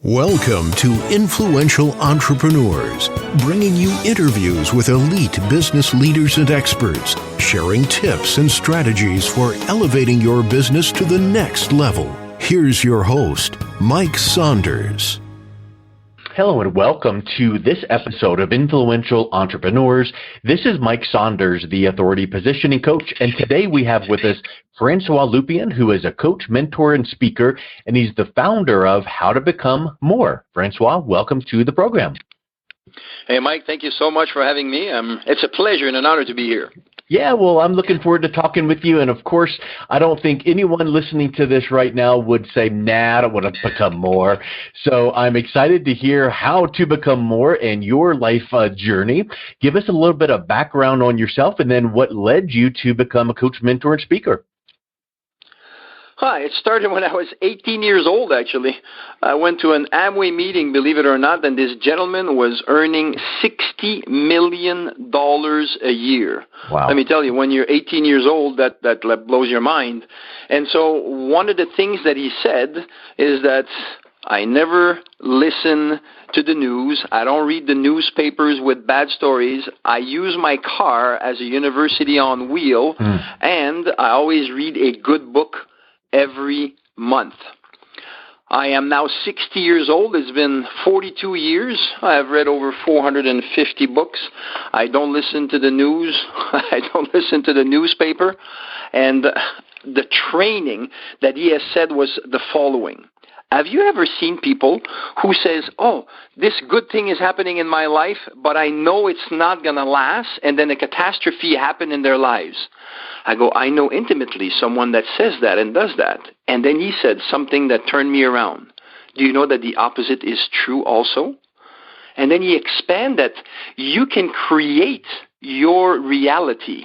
Welcome to Influential Entrepreneurs, bringing you interviews with elite business leaders and experts, sharing tips and strategies for elevating your business to the next level. Here's your host, Mike Saunders. Hello and welcome to this episode of Influential Entrepreneurs. This is Mike Saunders, the Authority Positioning Coach, and today we have with us Francois Lupien, who is a coach, mentor, and speaker, and he's the founder of How to Become More. Francois, welcome to the program. Hey, Mike, thank you so much for having me. It's a pleasure and an honor to be here. Yeah, well, I'm looking forward to talking with you. And of course, I don't think anyone listening to this right now would say, nah, I don't want to become more. So I'm excited to hear how to become more and your life journey. Give us a little bit of background on yourself and then what led you to become a coach, mentor, and speaker. Hi, it started when I was 18 years old, actually. I went to an Amway meeting, believe it or not, and this gentleman was earning $60 million a year. Wow. Let me tell you, when you're 18 years old, that blows your mind. And so one of the things that he said is that I never listen to the news. I don't read the newspapers with bad stories. I use my car as a university on wheel, and I always read a good book every month. I am now 60 years old. It's been 42 years. I've read over 450 books. I don't listen to the news. I don't listen to the newspaper. And the training that he has said was the following. Have you ever seen people who says, oh, this good thing is happening in my life, but I know it's not going to last, and then a catastrophe happened in their lives? I go, I know intimately someone that says that and does that. And then he said something that turned me around. Do you know that the opposite is true also? And then he expanded that you can create your reality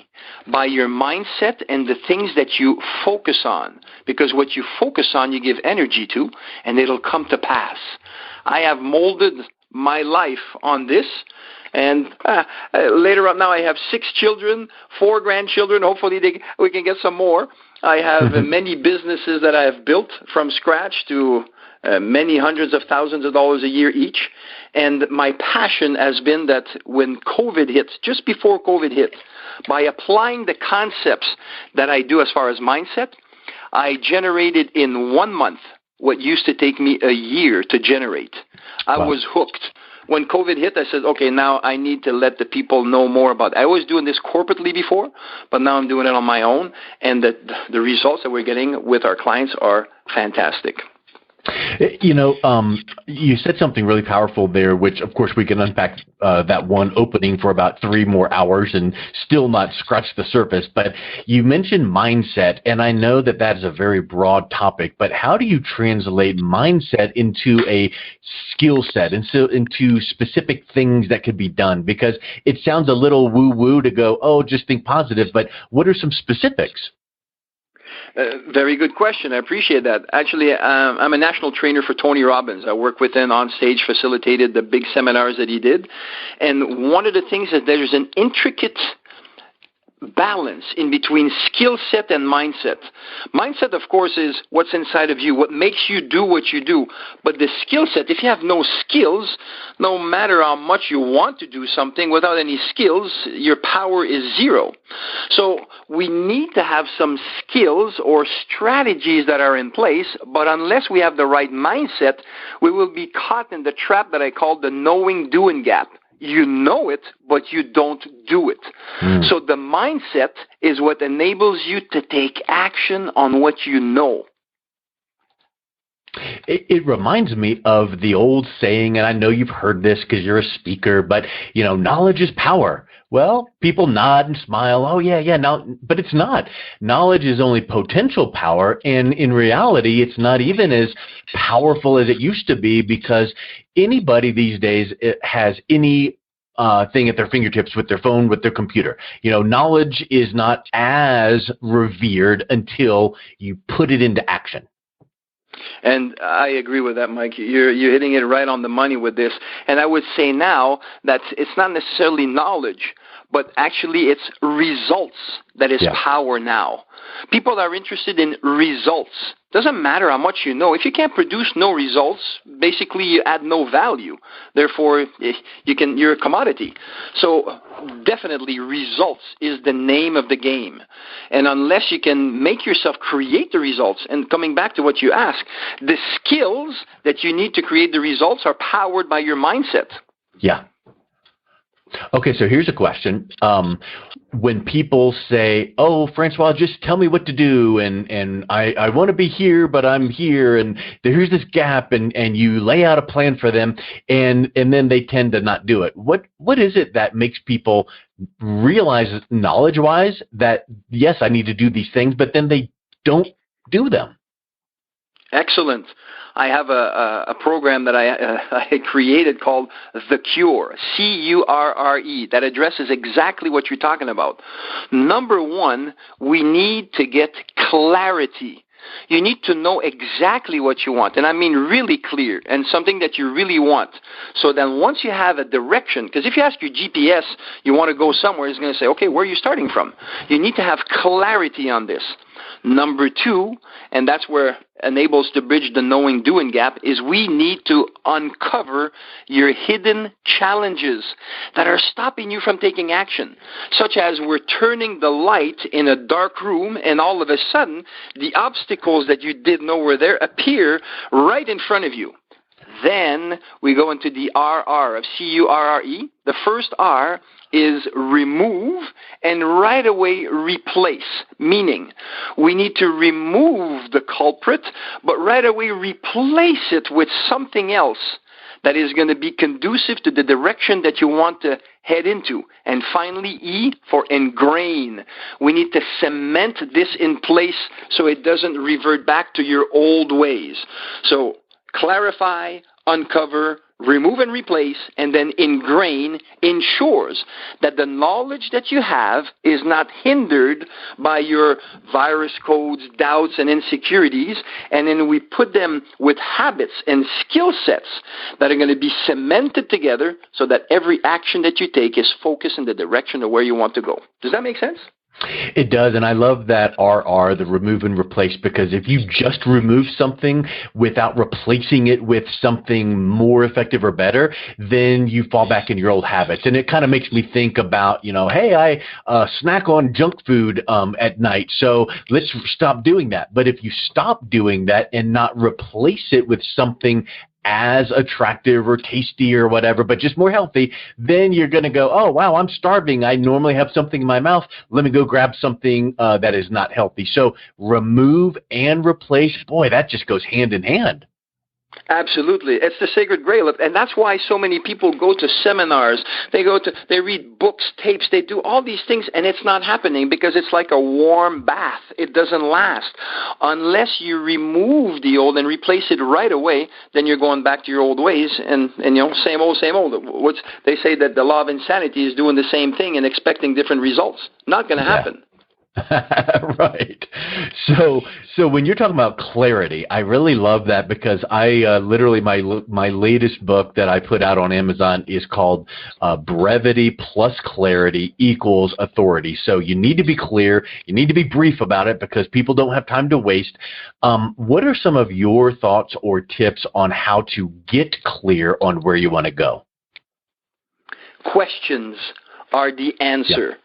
by your mindset and the things that you focus on. Because what you focus on, you give energy to, and it'll come to pass. I have molded my life on this. And later on now I have 6 children, 4 grandchildren. Hopefully we can get some more. I have many businesses that I have built from scratch to many hundreds of thousands of dollars a year each. And my passion has been that when COVID hit, just before COVID hit, by applying the concepts that I do as far as mindset, I generated in 1 month what used to take me a year to generate. I was hooked. When COVID hit, I said, okay, now I need to let the people know more about it. I was doing this corporately before, but now I'm doing it on my own, and the results that we're getting with our clients are fantastic. You know, you said something really powerful there, which, of course, we can unpack that one opening for about 3 more hours and still not scratch the surface. But you mentioned mindset, and I know that that is a very broad topic, but how do you translate mindset into a skill set and so into specific things that could be done? Because it sounds a little woo-woo to go, oh, just think positive, but what are some specifics? Very good question. I appreciate that. Actually, I'm a national trainer for Tony Robbins. I work with him on stage, facilitated the big seminars that he did. And one of the things is there's an intricate balance in between skill set and mindset. Mindset, of course, is what's inside of you, what makes you do what you do. But the skill set, if you have no skills, no matter how much you want to do something, without any skills, your power is zero. So we need to have some skills or strategies that are in place, but unless we have the right mindset, we will be caught in the trap that I call the knowing-doing gap. You know it, but you don't do it. So the mindset is what enables you to take action on what you know. It reminds me of the old saying, and I know you've heard this because you're a speaker, but, you know, knowledge is power. Well, people nod and smile. Oh, yeah, no, but it's not. Knowledge is only potential power, and in reality, it's not even as powerful as it used to be because anybody these days has any thing at their fingertips with their phone, with their computer. You know, knowledge is not as revered until you put it into action. And I agree with that, Mike. You're hitting it right on the money with this. And I would say now that it's not necessarily knowledge, but actually it's results that is power now. People are interested in results. Doesn't matter how much you know. If you can't produce no results, basically you add no value. Therefore, you're a commodity. So definitely results is the name of the game. And unless you can make yourself create the results, and coming back to what you asked, the skills that you need to create the results are powered by your mindset. Yeah. Okay, so here's a question. When people say, "Oh, Francois, just tell me what to do, and I want to be here, but I'm here, and here's this gap," and you lay out a plan for them, and then they tend to not do it. What is it that makes people realize, knowledge-wise, that yes, I need to do these things, but then they don't do them? Excellent. I have a program that I created called The Cure, C-U-R-R-E, that addresses exactly what you're talking about. Number one, we need to get clarity. You need to know exactly what you want, and I mean really clear, and something that you really want. So then once you have a direction, because if you ask your GPS, you want to go somewhere, it's going to say, okay, where are you starting from? You need to have clarity on this. Number two, and that's where enables to bridge the knowing-doing gap, is we need to uncover your hidden challenges that are stopping you from taking action, such as we're turning the light in a dark room and all of a sudden the obstacles that you didn't know were there appear right in front of you. Then we go into the RR of C-U-R-R-E. The first R is remove and right away replace, meaning we need to remove the culprit, but right away replace it with something else that is going to be conducive to the direction that you want to head into. And finally, E for ingrain. We need to cement this in place so it doesn't revert back to your old ways. So clarify, uncover, remove and replace, and then ingrain ensures that the knowledge that you have is not hindered by your virus codes, doubts, and insecurities, and then we put them with habits and skill sets that are going to be cemented together so that every action that you take is focused in the direction of where you want to go. Does that make sense? It does, and I love that RR, the remove and replace, because if you just remove something without replacing it with something more effective or better, then you fall back in your old habits. And it kind of makes me think about, hey, I snack on junk food at night, so let's stop doing that. But if you stop doing that and not replace it with something as attractive or tasty or whatever, but just more healthy, then you're going to go, oh, wow, I'm starving. I normally have something in my mouth. Let me go grab something that is not healthy. So remove and replace, boy, that just goes hand in hand. Absolutely. It's the sacred grail. And that's why so many people go to seminars. They read books, tapes, they do all these things, and it's not happening because it's like a warm bath. It doesn't last. Unless you remove the old and replace it right away, then you're going back to your old ways and same old, same old. They say that the law of insanity is doing the same thing and expecting different results. Not going to happen. Right. So when you're talking about clarity, I really love that because I literally my latest book that I put out on Amazon is called Brevity plus Clarity equals Authority. So you need to be clear. You need to be brief about it because people don't have time to waste. What are some of your thoughts or tips on how to get clear on where you want to go? Questions are the answer. Yep.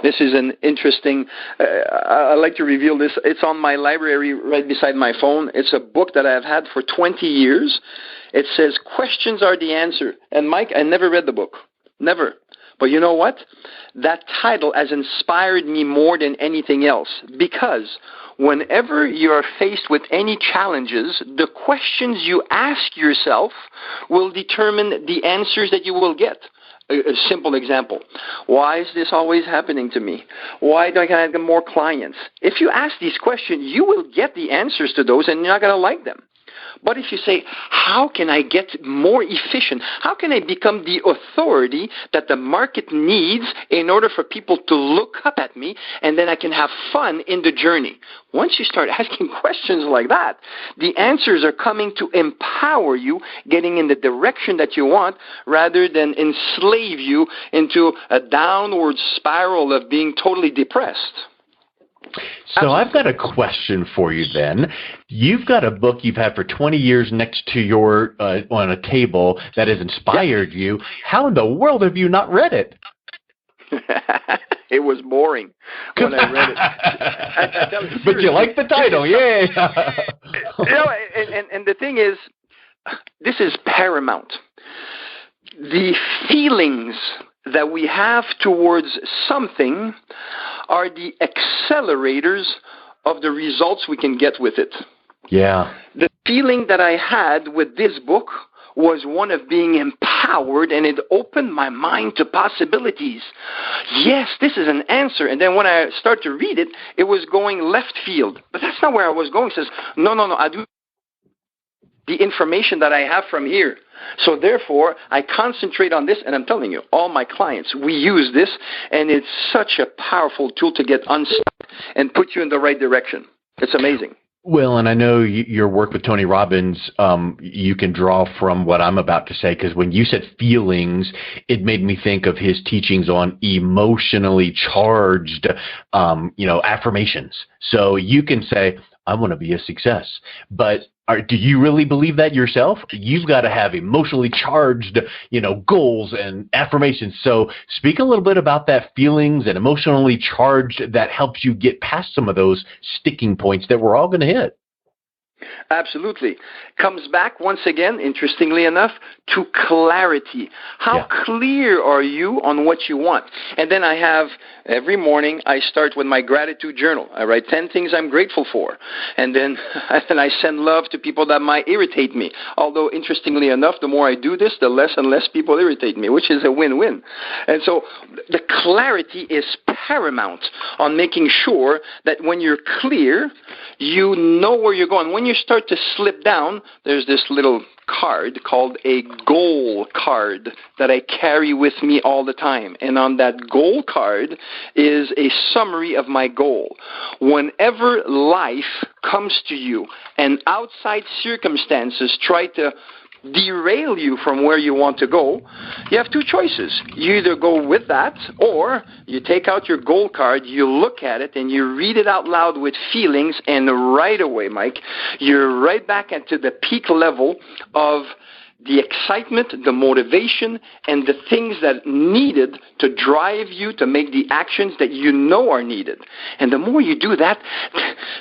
This is an interesting, I like to reveal this. It's on my library right beside my phone. It's a book that I've had for 20 years. It says, questions are the answer. And Mike, I never read the book. Never. But you know what? That title has inspired me more than anything else because whenever you're faced with any challenges, the questions you ask yourself will determine the answers that you will get. A simple example. Why is this always happening to me? Why do I get more clients? If you ask these questions, you will get the answers to those and you're not going to like them. But if you say, how can I get more efficient? How can I become the authority that the market needs in order for people to look up at me, and then I can have fun in the journey? Once you start asking questions like that, the answers are coming to empower you, getting in the direction that you want, rather than enslave you into a downward spiral of being totally depressed. So I've got a question for you then. You've got a book you've had for 20 years next to your on a table that has inspired you. How in the world have you not read it? It was boring when I read it. But you like the title, yay! And the thing is, this is paramount. The feelings that we have towards something are the accelerators of the results we can get with it. Yeah. The feeling that I had with this book was one of being empowered, and it opened my mind to possibilities. Yes, this is an answer. And then when I start to read it, it was going left field. But that's not where I was going. It says, no, I do the information that I have from here. So therefore, I concentrate on this, and I'm telling you, all my clients, we use this, and it's such a powerful tool to get unstuck and put you in the right direction. It's amazing. Well, and I know your work with Tony Robbins, you can draw from what I'm about to say, because when you said feelings, it made me think of his teachings on emotionally charged, affirmations. So you can say, I want to be a success, but do you really believe that yourself? You've got to have emotionally charged, goals and affirmations. So speak a little bit about that feelings and emotionally charged that helps you get past some of those sticking points that we're all going to hit. Absolutely. Comes back once again, interestingly enough, to clarity. How clear are you on what you want? And then I have, every morning, I start with my gratitude journal. I write 10 things I'm grateful for. And then I send love to people that might irritate me. Although, interestingly enough, the more I do this, the less and less people irritate me, which is a win-win. And so the clarity is paramount on making sure that when you're clear, you know where you're going. When you start to slip down, there's this little card called a goal card that I carry with me all the time. And on that goal card is a summary of my goal. Whenever life comes to you and outside circumstances try to derail you from where you want to go, you have two choices. You either go with that, or you take out your goal card, you look at it, and you read it out loud with feelings, and right away, Mike, you're right back into the peak level of the excitement, the motivation, and the things that needed to drive you to make the actions that you know are needed. And the more you do that,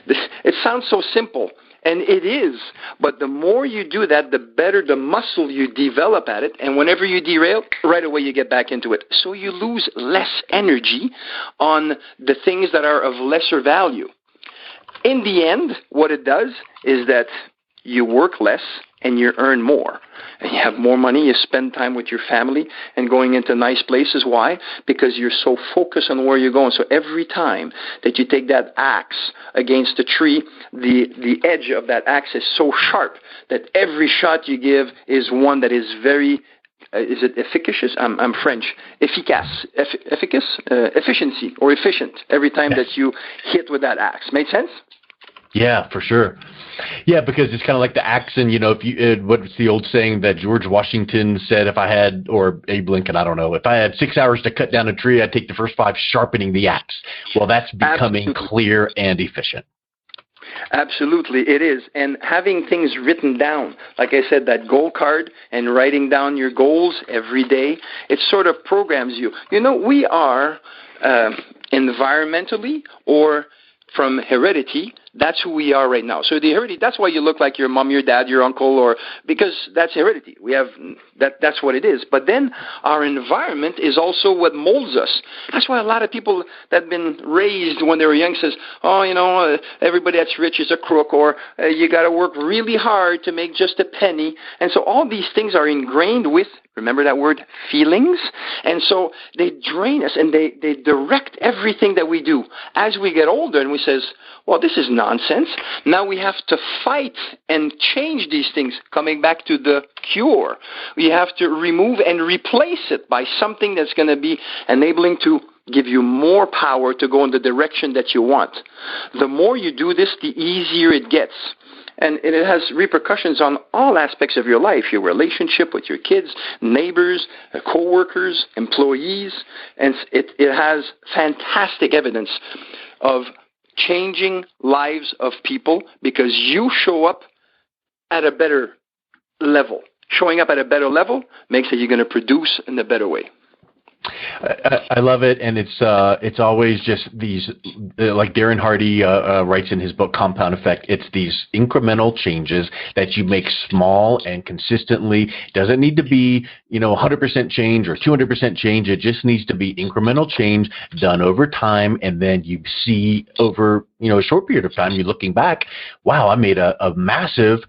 it sounds so simple. And it is, but the more you do that, the better the muscle you develop at it. And whenever you derail, right away you get back into it. So you lose less energy on the things that are of lesser value. In the end, what it does is that you work less and you earn more. And you have more money, you spend time with your family and going into nice places. Why? Because you're so focused on where you're going. So every time that you take that axe against a tree, the edge of that axe is so sharp that every shot you give is one that is very, is it efficacious? I'm French. Efficace. Efficiency or efficient every time that you hit with that axe. Make sense? Yeah, for sure. Yeah, because it's kind of like the axe, and if you, what's the old saying that George Washington said? If I had, or Abe Lincoln, I don't know, if I had 6 hours to cut down a tree, I'd take the first 5 sharpening the axe. Well, that's becoming clear and efficient. Absolutely, it is. And having things written down, like I said, that goal card and writing down your goals every day, it sort of programs you. We are environmentally or from heredity, that's who we are right now. So the heredity, that's why you look like your mom, your dad, your uncle, or because that's heredity. We have that's what it is. But then our environment is also what molds us. That's why a lot of people that have been raised when they were young says, everybody that's rich is a crook, or you got to work really hard to make just a penny. And so all these things are ingrained with, remember that word, feelings? And so they drain us and they direct everything that we do. As we get older and we says, well, this is nonsense. nonsense. Now we have to fight and change these things, coming back to the cure. We have to remove and replace it by something that's going to be enabling to give you more power to go in the direction that you want. The more you do this, the easier it gets. And it has repercussions on all aspects of your life, your relationship with your kids, neighbors, co-workers, employees. And it has fantastic evidence of changing lives of people because you show up at a better level. Showing up at a better level makes it you're going to produce in a better way. I love it, and it's always just these, like Darren Hardy writes in his book Compound Effect, it's these incremental changes that you make small and consistently. Doesn't need to be 100% change or 200% change. It just needs to be incremental change done over time, and then you see over a short period of time, you're looking back, wow, I made a massive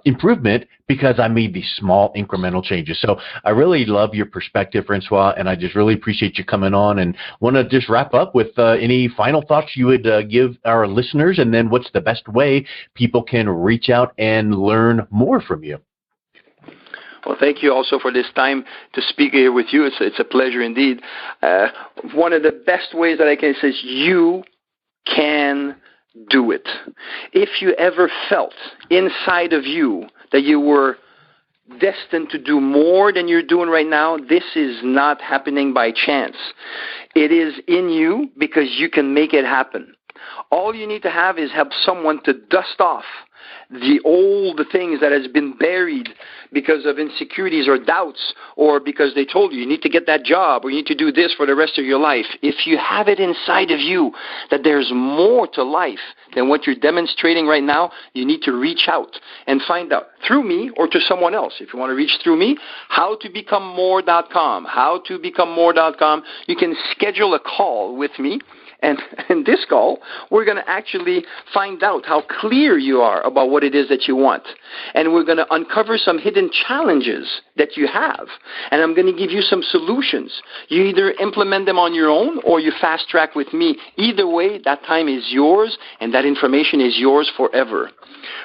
improvement because I made these small incremental changes. So I really love your perspective, Francois, and I just really appreciate you coming on, and want to just wrap up with any final thoughts you would give our listeners, and then what's the best way people can reach out and learn more from you. Well, thank you also for this time to speak here with you. It's a pleasure indeed. One of the best ways that I can say is you can do it. If you ever felt inside of you that you were destined to do more than you're doing right now, this is not happening by chance. It is in you because you can make it happen. All you need to have is help someone to dust off the old things that has been buried because of insecurities or doubts, or because they told you need to get that job or you need to do this for the rest of your life. If you have it inside of you that there's more to life than what you're demonstrating right now, you need to reach out and find out through me or to someone else. If you want to reach through me, howtobecomemore.com. Howtobecomemore.com. You can schedule a call with me. And in this call, we're going to actually find out how clear you are about what it is that you want. And we're going to uncover some hidden challenges that you have. And I'm going to give you some solutions. You either implement them on your own or you fast track with me. Either way, that time is yours and that information is yours forever.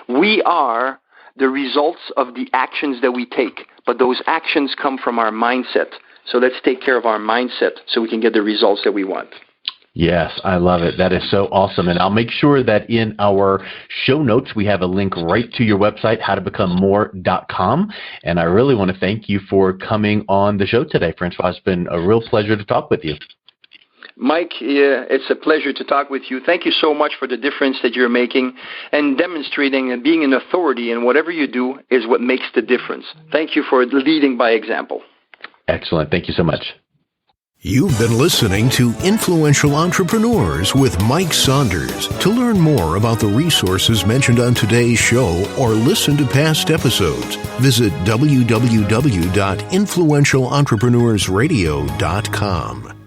We are the results of the actions that we take. But those actions come from our mindset. So let's take care of our mindset so we can get the results that we want. Yes, I love it. That is so awesome. And I'll make sure that in our show notes, we have a link right to your website, howtobecomemore.com. And I really want to thank you for coming on the show today, Francois. It's been a real pleasure to talk with you. Mike, it's a pleasure to talk with you. Thank you so much for the difference that you're making and demonstrating and being an authority in whatever you do is what makes the difference. Thank you for leading by example. Excellent. Thank you so much. You've been listening to Influential Entrepreneurs with Mike Saunders. To learn more about the resources mentioned on today's show or listen to past episodes, visit www.influentialentrepreneursradio.com.